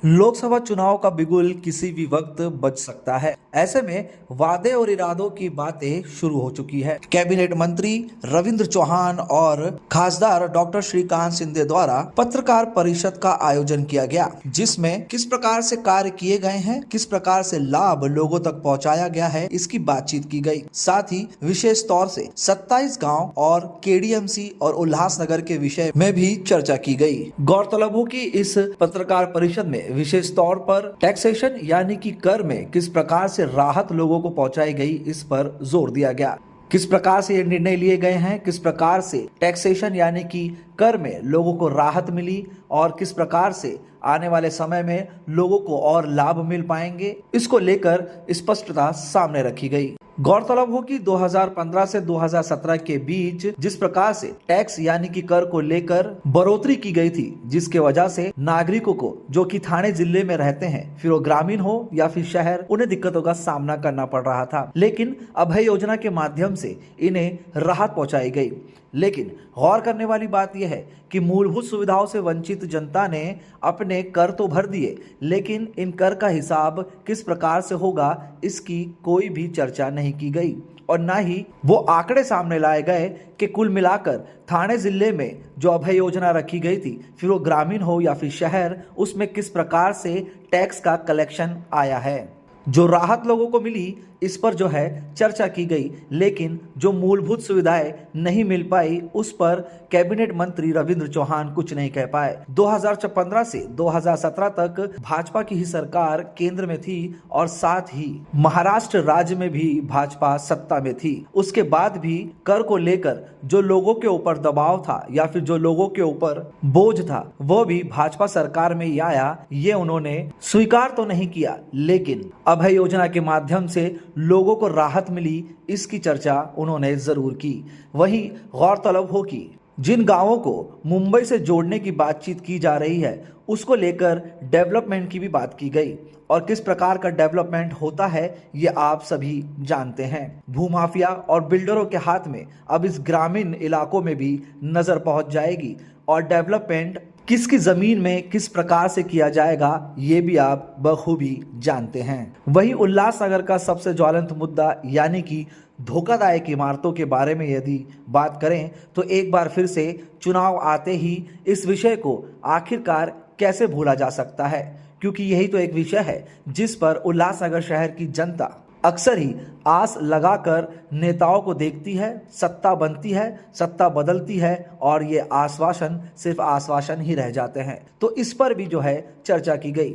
लोकसभा चुनाव का बिगुल किसी भी वक्त बज सकता है। ऐसे में वादे और इरादों की बातें शुरू हो चुकी है। कैबिनेट मंत्री रविंद्र चौहान और खासदार डॉक्टर श्रीकांत शिंदे द्वारा पत्रकार परिषद का आयोजन किया गया, जिसमें किस प्रकार से कार्य किए गए हैं, किस प्रकार से लाभ लोगों तक पहुंचाया गया है, इसकी बातचीत की गई। साथ ही विशेष तौर से 27 गांव और केडीएमसी और उल्लासनगर के विषय में भी चर्चा की गई। गौरतलब हो कि इस पत्रकार परिषद में विशेष तौर पर टैक्सेशन यानी कि कर में किस प्रकार से राहत लोगों को पहुंचाई गई, इस पर जोर दिया गया। किस प्रकार से ये निर्णय लिए गए हैं, किस प्रकार से टैक्सेशन यानी कि कर में लोगों को राहत मिली और किस प्रकार से आने वाले समय में लोगों को और लाभ मिल पाएंगे, इसको लेकर स्पष्टता सामने रखी गई। गौरतलब हो कि 2015 से 2017 के बीच जिस प्रकार से टैक्स यानी कि कर को लेकर बढ़ोतरी की गई थी, जिसके वजह से नागरिकों को जो कि थाने जिले में रहते हैं, फिर वो ग्रामीण हो या फिर शहर, उन्हें दिक्कतों का सामना करना पड़ रहा था। लेकिन अभय योजना के माध्यम से इन्हें राहत पहुंचाई गई। लेकिन गौर करने वाली बात यह है कि मूलभूत सुविधाओं से वंचित जनता ने अपने कर तो भर दिए, लेकिन इन कर का हिसाब किस प्रकार से होगा, इसकी कोई भी चर्चा नहीं की गई और ना ही वो आंकड़े सामने लाए गए कि कुल मिलाकर थाने जिले में जो अभय योजना रखी गई थी, फिर वो ग्रामीण हो या फिर शहर, उसमें किस प्रकार से टैक्स का कलेक्शन आया है। जो राहत लोगों को मिली, इस पर जो है चर्चा की गई, लेकिन जो मूलभूत सुविधाएं नहीं मिल पाई, उस पर कैबिनेट मंत्री रविंद्र चौहान कुछ नहीं कह पाए। 2015 से 2017 तक भाजपा की ही सरकार केंद्र में थी और साथ ही महाराष्ट्र राज्य में भी भाजपा सत्ता में थी। उसके बाद भी कर को लेकर जो लोगों के ऊपर दबाव था या फिर जो लोगों के ऊपर बोझ था, वो भी भाजपा सरकार में ही आया। ये उन्होंने स्वीकार तो नहीं किया, लेकिन अभय योजना के माध्यम से लोगों को राहत मिली, इसकी चर्चा उन्होंने जरूर की। वहीं गौरतलब हो कि जिन गांवों को मुंबई से जोड़ने की बातचीत की जा रही है, उसको लेकर डेवलपमेंट की भी बात की गई और किस प्रकार का डेवलपमेंट होता है ये आप सभी जानते हैं। भूमाफिया और बिल्डरों के हाथ में अब इस ग्रामीण इलाकों में भी नजर पहुंच जाएगी और डेवलपमेंट किसकी जमीन में किस प्रकार से किया जाएगा, ये भी आप बखूबी जानते हैं। वहीं उल्लासनगर का सबसे ज्वलंत मुद्दा यानी कि धोखादायक इमारतों के बारे में यदि बात करें तो एक बार फिर से चुनाव आते ही इस विषय को आखिरकार कैसे भूला जा सकता है, क्योंकि यही तो एक विषय है जिस पर उल्लासनगर शहर की जनता अक्सर ही आस लगाकर नेताओं को देखती है। सत्ता बनती है, सत्ता बदलती है और ये आश्वासन सिर्फ आश्वासन ही रह जाते हैं। तो इस पर भी जो है चर्चा की गई।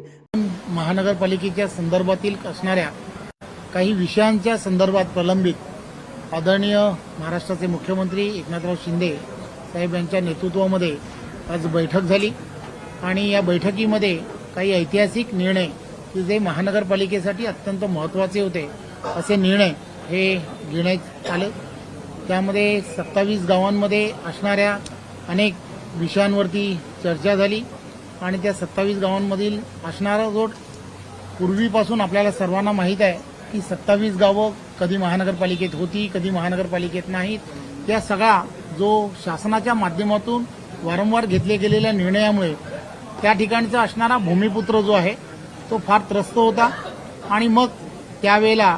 महानगरपालिकेच्या संदर्भातील असणाऱ्या काही विषयांच्या संदर्भात प्रलंबित आदरणीय महाराष्ट्राचे मुख्यमंत्री एकनाथराव शिंदे साहेब यांच्या नेतृत्वामध्ये आज बैठक झाली आणि या बैठकीमध्ये काही ऐतिहासिक निर्णय की जे महानगरपालिकेसाठी अत्यंत महत्त्वाचे होते असे निर्णय हे घेण्यात आले। त्यामध्ये 27 गावांमध्ये असणाऱ्या अनेक विषयांवरती चर्चा झाली आणि त्या 27 गावांमधील असणारा जो पूर्वीपासून आपल्याला सर्वांना माहीत आहे की 27 गावं कधी महानगरपालिकेत होती, कधी महानगरपालिकेत नाहीत, त्या सगळा जो शासनाच्या माध्यमातून वारंवार घेतले गेलेल्या निर्णयामुळे त्या ठिकाणचा असणारा भूमिपुत्र जो आहे तो फार त्रस्त होता आणि मग त्यावेळेला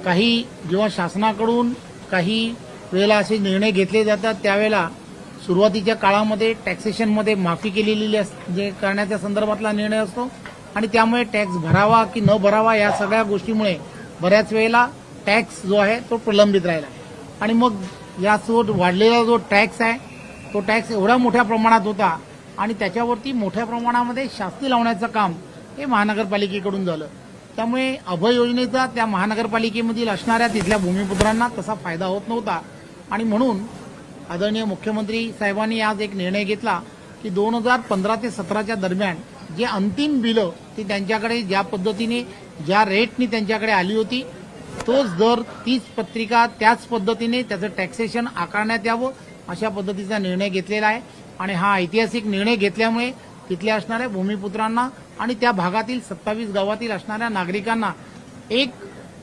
काही जेव्हा शासनाकडून काही वेळेला असे निर्णय घेतले जातात, त्यावेळेला सुरुवातीच्या काळामध्ये टॅक्सेशनमध्ये माफी केलेली जे करण्याच्या संदर्भातला निर्णय असतो आणि त्यामुळे टॅक्स भरावा की न भरावा या सगळ्या गोष्टीमुळे बऱ्याच वेळेला टॅक्स जो आहे तो प्रलंबित राहिला आणि मग या वाढलेला जो टॅक्स आहे तो टॅक्स एवढ्या मोठ्या प्रमाणात होता आणि त्याच्यावरती मोठ्या प्रमाणामध्ये शास्ती लावण्याचं काम हे महानगरपालिकेकडून झालं। त्यामुळे अभय योजनेचा त्या महानगरपालिकेमधील असणाऱ्या तिथल्या भूमिपुत्रांना तसा फायदा होत नव्हता आणि म्हणून आदरणीय मुख्यमंत्री साहेबांनी आज एक निर्णय घेतला की 2015 ते 17च्या दरम्यान जे अंतिम बिलं ती त्यांच्याकडे ज्या पद्धतीने ज्या रेटनी त्यांच्याकडे आली होती, तोच दर तीच पत्रिका त्याच पद्धतीने त्याचं टॅक्सेशन आकारण्यात यावं अशा पद्धतीचा निर्णय घेतलेला आहे आणि हा ऐतिहासिक निर्णय घेतल्यामुळे तिथल्या असणाऱ्या भूमिपुत्रांना आणि त्या भागातील 27 गावातील असणाऱ्या नागरिकांना एक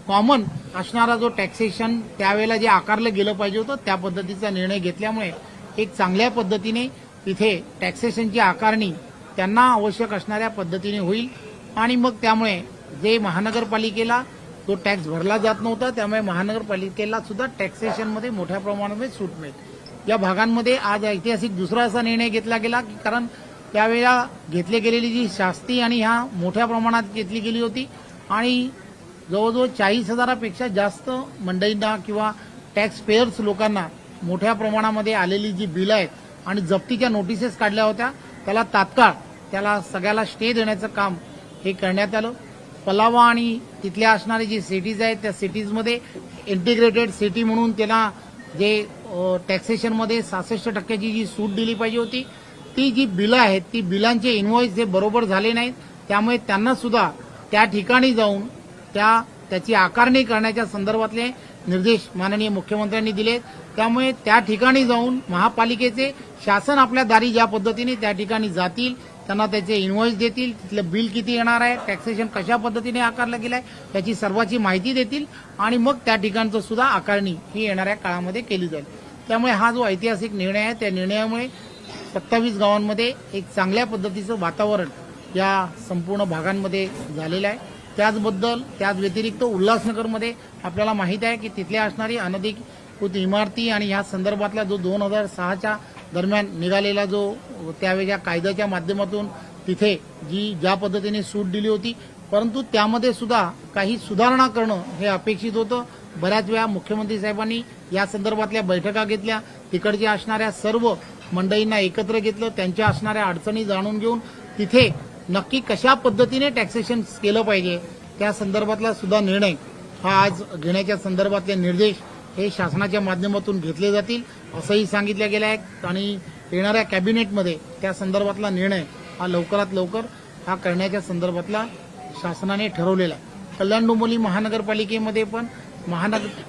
कॉमन असणारा जो टॅक्सेशन त्यावेळेला जे आकारलं गेलं पाहिजे होतं त्या पद्धतीचा निर्णय घेतल्यामुळे एक चांगल्या पद्धतीने तिथे टॅक्सेशनची आकारणी त्यांना आवश्यक असणाऱ्या पद्धतीने होईल आणि मग त्यामुळे जे महानगरपालिकेला तो टॅक्स भरला जात नव्हता त्यामुळे महानगरपालिकेला सुद्धा टॅक्सेशनमध्ये मोठ्या प्रमाणामध्ये सूट मिळेल। या भागांमध्ये आज ऐतिहासिक दुसरा असा निर्णय घेतला गेला की कारण त्यावेळेला घेतली गेलेली जी शास्ती आणि ह्या मोठ्या प्रमाणात घेतली गेली होती आणि जवळजवळ 40,000पेक्षा जास्त मंडळींना किंवा टॅक्स पेयर्स लोकांना मोठ्या प्रमाणामध्ये आलेली जी बिलं आहेत आणि जप्तीच्या नोटिसेस काढल्या होत्या त्याला तात्काळ त्याला सगळ्याला स्टे देण्याचं काम हे करण्यात आलं। पलावा आणि तिथल्या असणारे जे सिटीज आहेत त्या सिटीजमध्ये इंटिग्रेटेड सिटी म्हणून त्याला जे टॅक्सेशनमध्ये 66% जी सूट दिली पाहिजे होती ती जी बिलं आहेत ती बिलांचे इनव्हॉइस जे बरोबर झाले नाहीत त्यामुळे त्यांना सुद्धा त्या ठिकाणी जाऊन त्याची आकारणी करण्याच्या संदर्भातले निर्देश माननीय मुख्यमंत्र्यांनी दिलेत। त्यामुळे त्या ठिकाणी जाऊन महापालिकेचे शासन आपल्या दारी ज्या पद्धतीने त्या ठिकाणी जातील त्यांना त्याचे इनव्हॉइस देतील, तिथलं बिल किती येणार आहे, टॅक्सेशन कशा पद्धतीने आकारलं गेलं आहे त्याची सर्वाची माहिती देतील आणि मग त्या ठिकाणचं सुद्धा आकारणी ही येणाऱ्या काळामध्ये केली जाईल। त्यामुळे हा जो ऐतिहासिक निर्णय आहे त्या निर्णयामुळे 27 गावांमध्ये एक चांगल्या पद्धतीचं वातावरण या संपूर्ण भागांमध्ये झालेलं आहे। त्याच व्यतिरिक्त उल्हासनगरमध्ये आपल्याला माहित आहे की तिथल्या असणारी अनधिकृत इमारती आणि या संदर्भातला जो 2006च्या दरम्यान निघालेला जो त्यावेळेच्या कायद्याच्या माध्यमातून तिथे ज्या पद्धतीने सूट दिली होती परंतु त्यामध्ये सुद्धा काही सुधारणा करणं हे अपेक्षित होतं। बऱ्याच वेळा मुख्यमंत्री साहेबांनी या संदर्भातल्या बैठका घेतल्या, तिकडच्या असणाऱ्या सर्व मंडळींना एकत्र घेतलं, त्यांच्या असणाऱ्या अडचणी जाणून घेऊन तिथे नक्की कशा पद्धतीने टॅक्सेशन केलं पाहिजे त्या संदर्भातला सुद्धा निर्णय हा आज घेण्याच्या संदर्भातले निर्देश हे शासनाच्या माध्यमातून घेतले जातील असंही सांगितलं गेलं आहे आणि येणाऱ्या कॅबिनेटमध्ये त्या संदर्भातला निर्णय हा लवकरात लवकर हा करण्याच्या संदर्भातला शासनाने ठरवलेला आहे। कल्याण डोंबिवली महानगरपालिकेमध्ये पण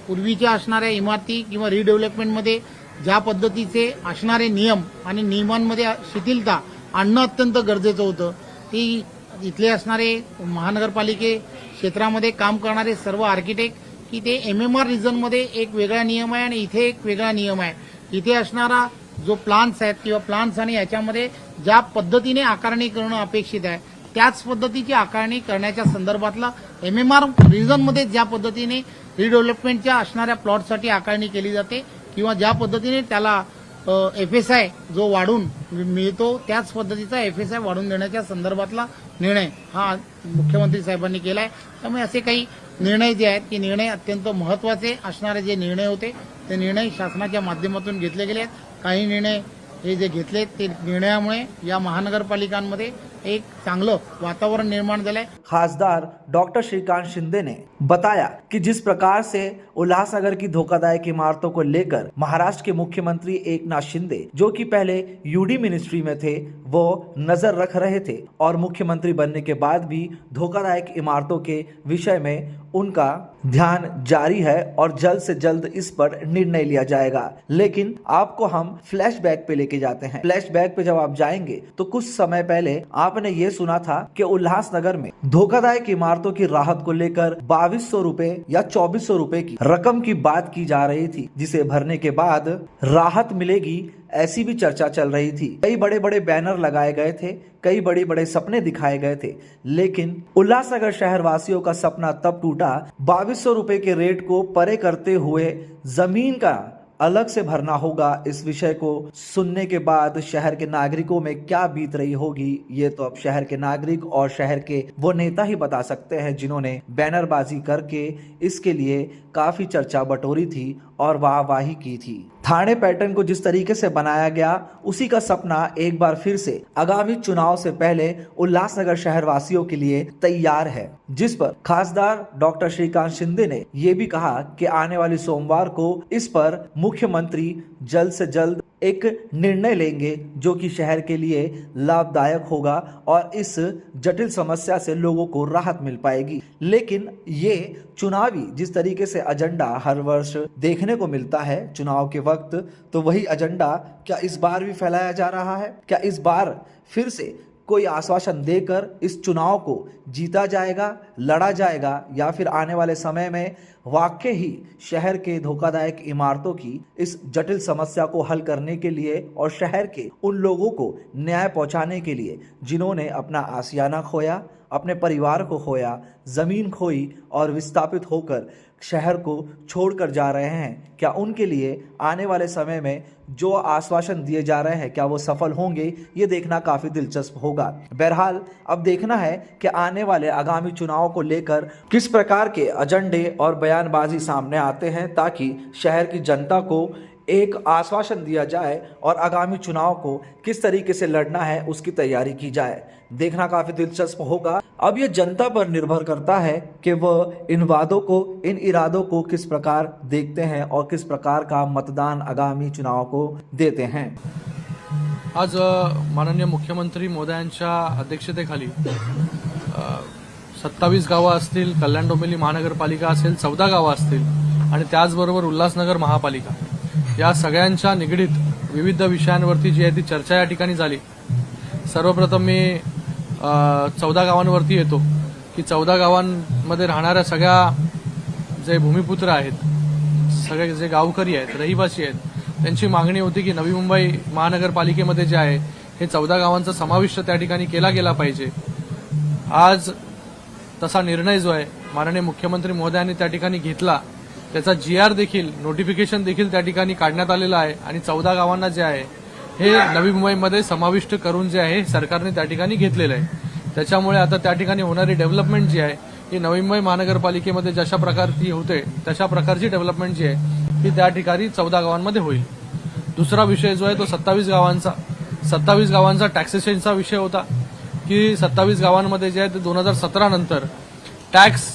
पूर्वीच्या असणाऱ्या इमारती किंवा रिडेव्हलपमेंटमध्ये ज्या पद्धतीचे असणारे नियम आणि नियमांमध्ये शिथिलता आणणं अत्यंत गरजेचं होतं। ती इथले असणारे महानगरपालिके क्षेत्रामध्ये काम करणारे सर्व आर्किटेक्ट की ते MMR रिजनमध्ये एक वेगळा नियम आहे आणि इथे एक वेगळा नियम आहे। इथे असणारा जो प्लान्स आहेत किंवा प्लान्स आणि याच्यामध्ये ज्या पद्धतीने आकारणी करणं अपेक्षित आहे त्याच पद्धतीची आकारणी करण्याच्या संदर्भातला MMR रिजनमध्ये ज्या पद्धतीने रिडेव्हलपमेंटच्या असणाऱ्या प्लॉटसाठी आकारणी केली जाते किंवा ज्या पद्धतीने त्याला FSI जो वाढून मिळतो त्याच पद्धतीचा FSI वाढून देण्याच्या संदर्भातला निर्णय हा मुख्यमंत्री साहेबांनी केलाय। त्यामुळे असे काही निर्णय जे आहेत की निर्णय अत्यंत महत्वाचे असणारे जे निर्णय होते ते निर्णय शासनाच्या माध्यमातून घेतले गेले आहेत। काही निर्णय हे जे घेतले ते निर्णयामुळे या महानगरपालिकांमध्ये एक चांगलं वातावरण निर्माण झालंय। खासदार डॉक्टर श्रीकांत शिंदे ने बताया कि जिस प्रकार से उल्लासनगर की धोखादायक इमारतों को लेकर महाराष्ट्र के मुख्यमंत्री एकनाथ शिंदे जो कि पहले यूडी मिनिस्ट्री में थे वो नजर रख रहे थे और मुख्यमंत्री बनने के बाद भी धोखादायक इमारतों के विषय में उनका ध्यान जारी है और जल्द से जल्द इस पर निर्णय लिया जाएगा। लेकिन आपको हम फ्लैशबैक पे लेके जाते हैं। फ्लैशबैक पे जब आप जाएंगे तो कुछ समय पहले आपने ये सुना था कि उल्लासनगर में धोखादायक इमारतों की राहत को लेकर 2200 रुपए या 2400 रुपए की रकम की बात की जा रही थी, जिसे भरने के बाद राहत मिलेगी ऐसी भी चर्चा चल रही थी। कई बड़े बड़े बैनर लगाए गए थे, कई बड़े बड़े सपने दिखाए गए थे, लेकिन उल्लासनगर शहर वासियों का सपना तब टूटा 2200 रुपए के रेट को परे करते हुए जमीन का अलग से भरना होगा। इस विषय को सुनने के बाद शहर के नागरिकों में क्या बीत रही होगी ये तो अब शहर के नागरिक और शहर के वो नेता ही बता सकते हैं जिन्होंने बैनरबाजी करके इसके लिए काफी चर्चा बटोरी थी और वाहवाही की थी। थाने पैटर्न को जिस तरीके से बनाया गया उसी का सपना एक बार फिर से आगामी चुनाव से पहले उल्लासनगर शहरवासियों के लिए तैयार है, जिस पर खासदार डॉक्टर श्रीकांत शिंदे ने यह भी कहा कि आने वाली सोमवार को इस पर मुख्यमंत्री जल्द से जल्द एक निर्णय लेंगे जो कि शहर के लिए लाभदायक होगा और इस जटिल समस्या से लोगों को राहत मिल पाएगी। लेकिन ये चुनावी जिस तरीके से एजेंडा हर वर्ष देखने को मिलता है चुनाव के वक्त, तो वही एजेंडा क्या इस बार भी फैलाया जा रहा है? क्या इस बार फिर से कोई आश्वासन देकर इस चुनाव को जीता जाएगा, लड़ा जाएगा, या फिर आने वाले समय में वाकई ही शहर के धोखादायक इमारतों की इस जटिल समस्या को हल करने के लिए और शहर के उन लोगों को न्याय पहुंचाने के लिए जिन्होंने अपना आशियाना खोया, अपने परिवार को खोया, जमीन खोई और विस्थापित होकर शहर को छोड़कर जा रहे हैं, क्या उनके लिए आने वाले समय में जो आश्वासन दिए जा रहे हैं क्या वो सफल होंगे, ये देखना काफ़ी दिलचस्प होगा। बहरहाल अब देखना है कि आने वाले आगामी चुनाव को लेकर किस प्रकार के एजेंडे और बयानबाजी सामने आते हैं, ताकि शहर की जनता को एक आश्वासन दिया जाए और आगामी चुनाव को किस तरीके से लड़ना है उसकी तैयारी की जाए। देखना काफ़ी दिलचस्प होगा। अब ये जनता पर निर्भर करता है कि वह इन वादों को, इन इरादों को किस प्रकार देखते हैं और किस प्रकार का मतदान आगामी चुनाव को देते हैं। आज माननीय मुख्यमंत्री महोदयांच्या अध्यक्षतेखाली 27 गावं असतील, कल्याण डोंबिवली महानगरपालिका असेल, 14 गावं असतील आणि त्याचबरोबर उल्हासनगर महापालिका या सगळ्यांच्या निगडीत विविध विषयांवरती जी आहे ती चर्चा या ठिकाणी झाली। सर्वप्रथम मी 14 गावांवरती येतो की 14 गावांमध्ये राहणाऱ्या सगळ्या जे भूमिपुत्र आहेत, सगळे जे गावकरी आहेत, रहिवासी आहेत, त्यांची मागणी होती की नवी मुंबई महानगरपालिकेमध्ये जे आहे हे 14 गावांचा समाविष्ट त्या ठिकाणी केला गेला पाहिजे। आज तसा निर्णय जो आहे माननीय मुख्यमंत्री महोदयांनी त्या ठिकाणी घेतला, त्याचा GR देखील, नोटिफिकेशन देखील त्या ठिकाणी काढण्यात आलेला आहे आणि 14 गावांना जे आहे हे नवी मुंबईमध्ये समाविष्ट करून जे आहे सरकारने त्या ठिकाणी घेतलेलं आहे। त्याच्यामुळे आता त्या ठिकाणी होणारी डेव्हलपमेंट जी आहे ही नवी मुंबई महानगरपालिकेमध्ये जशा प्रकारची होते तशा प्रकारची डेव्हलपमेंट जी आहे ती त्या ठिकाणी 14 गावांमध्ये होईल। दुसरा विषय जो आहे तो 27 गावांचा टॅक्सेशनचा विषय होता की 27 गावांमध्ये जे आहे ते 2017 नंतर टॅक्स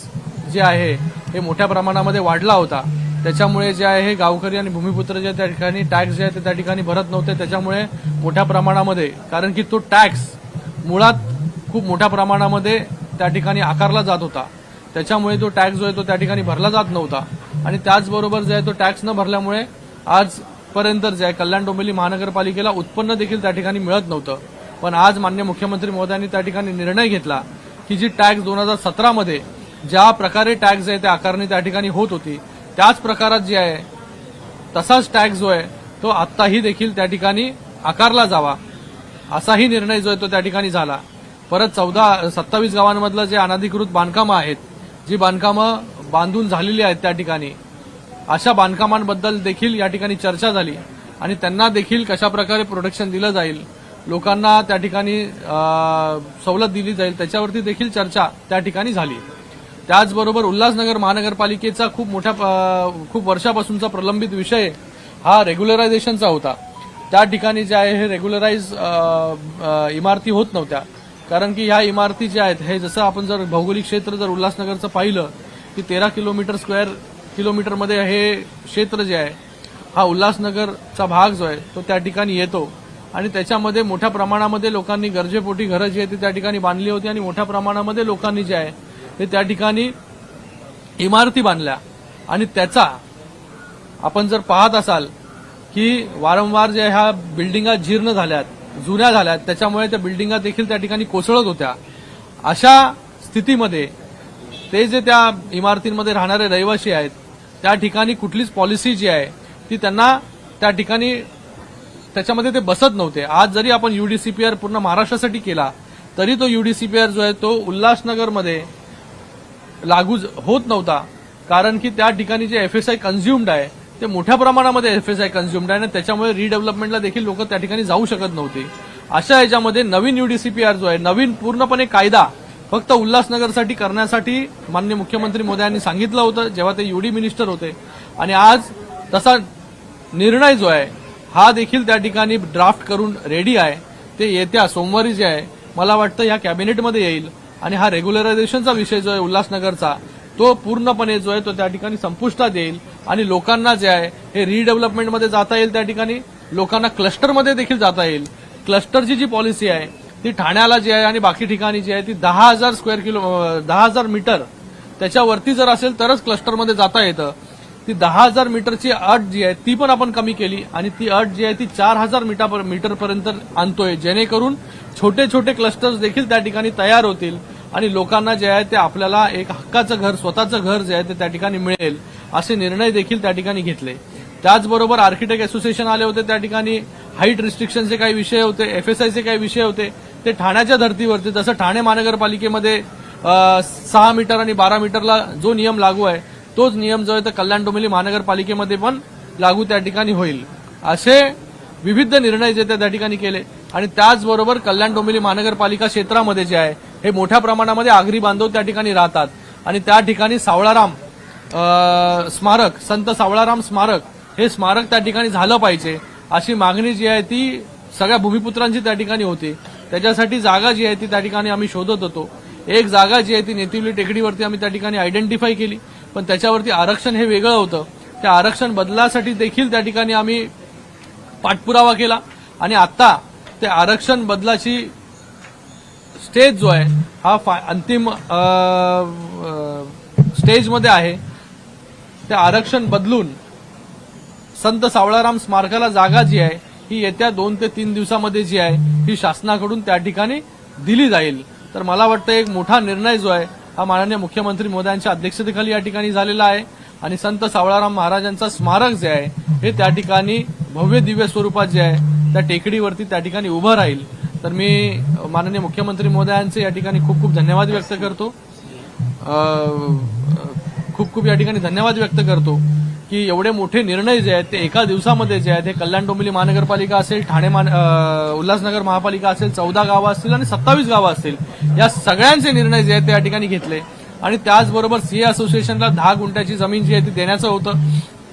जे आहे हे मोठ्या प्रमाणामध्ये वाढला होता। त्याच्यामुळे जे आहे हे गावकरी आणि भूमिपुत्र जे त्या ठिकाणी टॅक्स जे आहे ते त्या ठिकाणी भरत नव्हते। त्याच्यामुळे मोठ्या प्रमाणामध्ये, कारण की तो टॅक्स मुळात खूप मोठ्या प्रमाणामध्ये त्या ठिकाणी आकारला जात होता, त्याच्यामुळे तो टॅक्स जो आहे तो त्या ठिकाणी भरला जात नव्हता आणि त्याचबरोबर जे आहे तो टॅक्स न भरल्यामुळे आजपर्यंत जे आहे कल्याण डोंबिवली महानगरपालिकेला उत्पन्न देखील त्या ठिकाणी मिळत नव्हतं। पण आज माननीय मुख्यमंत्री महोदयांनी त्या ठिकाणी निर्णय घेतला की जी टॅक्स 2017 मध्ये ज्या प्रकारे टॅक्स आहे ते आकारणी त्या ठिकाणी होत होती त्याच प्रकारात जे आहे तसाच टॅक्स जो आहे तो आत्ताही देखील त्या ठिकाणी आकारला जावा, असाही निर्णय जो आहे तो त्या ठिकाणी झाला। परत 27 गावांमधलं जे अनधिकृत बांधकामं आहेत, जी बांधकामं बांधून झालेली आहेत त्या ठिकाणी, अशा बांधकामांबद्दल देखील या ठिकाणी चर्चा झाली आणि त्यांना देखील कशा प्रकारे प्रोटेक्शन दिलं जाईल, लोकांना त्या ठिकाणी सवलत दिली जाईल, त्याच्यावरती देखील चर्चा त्या ठिकाणी झाली। त्याचबरोबर उल्हासनगर महानगरपालिकेचा खूप वर्षापासूनचा प्रलंबित विषय हा रेग्युलरायझेशनचा होता। त्या ठिकाणी जे आहे हे रेग्युलराइज इमारती होत नव्हत्या, कारण की ह्या इमारती ज्या आहेत हे जसं आपण जर भौगोलिक क्षेत्र जर उल्हासनगरचं पाहिलं की 13 स्क्वेअर किलोमीटरमध्ये हे क्षेत्र जे आहे हा उल्हासनगरचा भाग जो आहे तो त्या ठिकाणी येतो आणि त्याच्यामध्ये मोठ्या प्रमाणामध्ये लोकांनी गरजेपोटी घरं जी आहे ती त्या ठिकाणी बांधली होती आणि मोठ्या प्रमाणामध्ये लोकांनी जे आहे ते त्या ठिकाणी इमारती बांधल्या आणि त्याचा आपण जर पाहत असाल की वारंवार जे ह्या बिल्डिंगा जीर्ण झाल्यात, जुन्या झाल्यात, त्याच्यामुळे त्या बिल्डिंगा देखील त्या ठिकाणी कोसळत होत्या। अशा स्थितीमध्ये ते जे त्या इमारतींमध्ये राहणारे रहिवासी आहेत त्या ठिकाणी कुठलीच पॉलिसी जी आहे ती त्यांना त्या ठिकाणी त्याच्यामध्ये ते बसत नव्हते। आज जरी आपण UDCPR पूर्ण महाराष्ट्रासाठी केला तरी तो UDCPR जो आहे तो उल्हासनगरमध्ये लागू होत नव्हता, कारण की त्या ठिकाणी जे FSI कन्झ्युम्ड आहे ते मोठ्या प्रमाणामध्ये FSI कन्झ्युम्ड आहे आणि त्याच्यामुळे रिडेव्हलपमेंटला देखील लोक त्या ठिकाणी जाऊ शकत नव्हते। अशा याच्यामध्ये नवीन UDCPR जो आहे, नवीन पूर्णपणे कायदा फक्त उल्हासनगरसाठी करण्यासाठी माननीय मुख्यमंत्री महोदयांनी सांगितलं होतं जेव्हा ते UD मिनिस्टर होते आणि आज तसा निर्णय जो आहे हा देखील त्या ठिकाणी ड्राफ्ट करून रेडी आहे। ते येत्या सोमवारी जे आहे मला वाटतं ह्या कॅबिनेटमध्ये येईल आणि हा रेग्युलरायझेशनचा विषय जो आहे उल्हासनगरचा तो पूर्णपणे जो आहे तो त्या ठिकाणी संपुष्टात येईल आणि लोकांना जे आहे हे रिडेव्हलपमेंटमध्ये जाता येईल, त्या ठिकाणी लोकांना क्लस्टरमध्ये देखील जाता येईल। क्लस्टरची जी पॉलिसी आहे ती ठाण्याला जी आहे आणि बाकी ठिकाणी जी आहे ती 10,000 मीटर त्याच्यावरती जर असेल तरच क्लस्टरमध्ये जाता येतं। ती 10,000 मीटरची अट जी आहे ती पण आपण कमी केली आणि ती अट जी आहे ती 4,000 मीटरपर्यंत आणतोय, जेणेकरून छोटे छोटे क्लस्टर्स देखील त्या ठिकाणी तयार होतील आणि लोकांना जे आहे ते आपल्याला एक हक्काचं घर, स्वतःचं घर जे आहे ते त्या ठिकाणी मिळेल असे निर्णय देखील त्या ठिकाणी घेतले. त्याचबरोबर आर्किटेक्ट असोसिएशन आले होते. त्या ठिकाणी हाईट रिस्ट्रिक्शनचे काही विषय होते, FSIचे काही विषय होते, ते ठाण्याच्या धर्तीवरती, जसं ठाणे महानगरपालिकेमध्ये 6 मीटर आणि 12 मीटरला जो नियम लागू आहे तोच नियम जो आहे तो कल्याण डोंबिवली महानगरपालिकेमध्ये पण लागू त्या ठिकाणी होईल. असे विविध निर्णय जे त्या ठिकाणी केले. आणि त्याचबरोबर कल्याण डोंबिवली महानगरपालिका क्षेत्रामध्ये जे आहे हे मोठ्या प्रमाणामध्ये आगरी बांधव त्या ठिकाणी राहतात आणि त्या ठिकाणी सावळाराम स्मारक, संत सावळाराम स्मारक हे स्मारक त्या ठिकाणी झालं पाहिजे अशी मागणी जी आहे ती सगळ्या भूमिपुत्रांची त्या ठिकाणी होती. त्याच्यासाठी जागा जी आहे ती त्या ठिकाणी आम्ही शोधत होतो. एक जागा जी आहे ती नेतिवली टेकडीवरती आम्ही त्या ठिकाणी आयडेंटिफाय केली, पण त्याच्यावरती आरक्षण हे वेगळं होतं. त्या आरक्षण बदलासाठी देखील त्या ठिकाणी आम्ही पाठपुरावा केला आणि आता ते आरक्षण बदलाची स्टेज जो आहे हा अंतिम स्टेजमध्ये आहे. ते आरक्षण बदलून संत सावळाराम स्मारकाला जागा जी आहे ही येत्या 2 ते 3 दिवसामध्ये जी आहे ही शासनाकडून त्या ठिकाणी दिली जाईल. तर मला वाटतं एक मोठा निर्णय जो आहे हा माननीय मुख्यमंत्री महोदयांच्या अध्यक्षतेखाली या ठिकाणी झालेला आहे आणि संत सावळाराम महाराजांचं स्मारक जे आहे हे त्या ठिकाणी भव्य दिव्य स्वरूपात जे आहे त्या टेकडीवरती त्या ठिकाणी उभं राहील. तर मी माननीय मुख्यमंत्री महोदयांचे या ठिकाणी खूप खूप धन्यवाद व्यक्त करतो. खूप या ठिकाणी धन्यवाद व्यक्त करतो की एवढे मोठे निर्णय जे आहेत ते एका दिवसामध्ये जे आहेत हे कल्याण डोंबिवली महानगरपालिका असेल, ठाणे उल्हासनगर महापालिका असेल, 14 गावं असतील आणि 27 गावं असतील, या सगळ्यांचे निर्णय जे आहेत ते या ठिकाणी घेतले. आणि त्याचबरोबर सीए असोसिएशनला 10 गुंठ्याची जमीन जी आहे ती देण्याचं होतं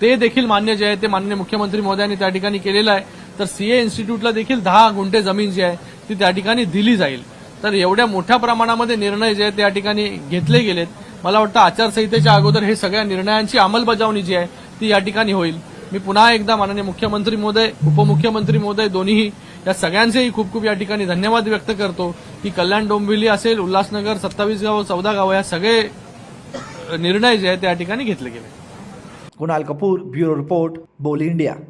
ते देखील मान्य जे आहे ते माननीय मुख्यमंत्री महोदयांनी त्या ठिकाणी केलेलं आहे. तर सीए इन्स्टिट्यूटला देखील 10 गुंठे जमीन जी आहे ती त्या ठिकाणी दिली जाईल. तर एवढ्या मोठ्या प्रमाणामध्ये निर्णय जे आहेत त्या ठिकाणी घेतले गेलेत. मला वाटतं आचारसंहितेच्या अगोदर हे सगळ्या निर्णयांची अंमलबजावणी जी आहे ती या ठिकाणी होईल. मी पुन्हा एकदा माननीय मुख्यमंत्री महोदय, उपमुख्यमंत्री महोदय दोन्हीही या सगळ्यांचेही खूप या ठिकाणी धन्यवाद व्यक्त करतो की कल्याण डोंबिवली असेल, उल्हासनगर, 27 गावं, 14 गावं या सगळे निर्णय जे आहेत त्या ठिकाणी घेतले गेले. कुणाल कपूर, ब्युरो रिपोर्ट, बोल इंडिया.